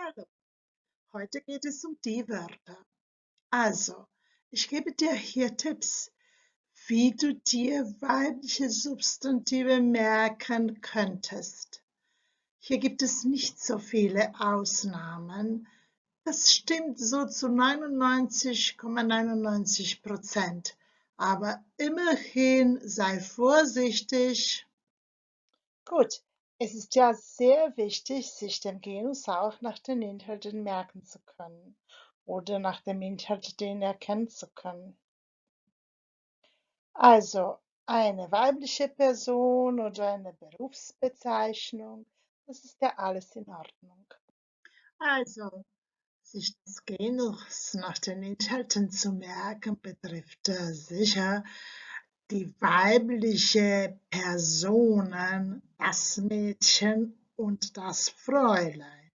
Hallo, heute geht es um die Wörter. Also, ich gebe dir hier Tipps, wie du dir weibliche Substantive merken könntest. Hier gibt es nicht so viele Ausnahmen. Das stimmt so zu 99,99%. Aber immerhin sei vorsichtig. Gut, es ist ja sehr wichtig, sich den Genus auch nach den Inhalten merken zu können oder nach dem Inhalt den erkennen zu können. Also eine weibliche Person oder eine Berufsbezeichnung, das ist ja alles in Ordnung. Also, sich das Genus nach den Inhalten zu merken, betrifft sicher die weibliche Personen, das Mädchen und das Fräulein.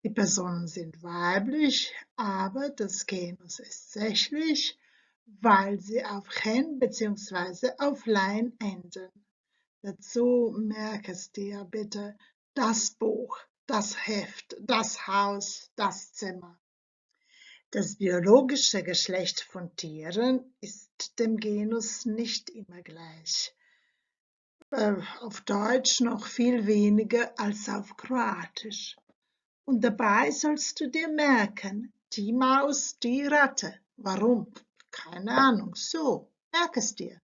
Die Personen sind weiblich, aber das Genus ist sächlich, weil sie auf -chen bzw. auf -lein enden. Dazu merkst dir bitte das Buch, das Heft, das Haus, das Zimmer. Das biologische Geschlecht von Tieren ist dem Genus nicht immer gleich. Auf Deutsch noch viel weniger als auf Kroatisch. Und dabei sollst du dir merken, die Maus, die Ratte. Warum? Keine Ahnung. So, merk es dir.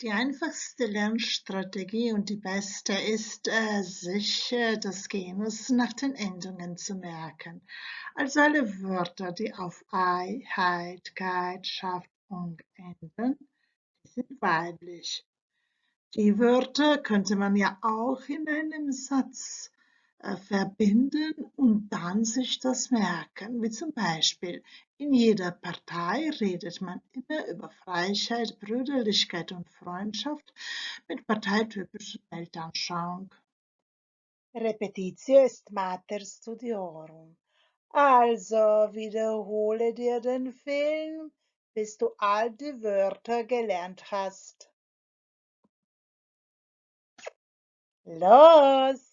Die einfachste Lernstrategie und die beste ist, sich das Genus nach den Endungen zu merken. Also alle Wörter, die auf ei, heit, geit, schaft und enden, die sind weiblich. Die Wörter könnte man ja auch in einem Satz verbinden und dann sich das merken, wie zum Beispiel: In jeder Partei redet man immer über Freiheit, Brüderlichkeit und Freundschaft mit parteitypischer Weltanschauung. Repetitio est mater studiorum. Also wiederhole dir den Film, bis du all die Wörter gelernt hast. Los!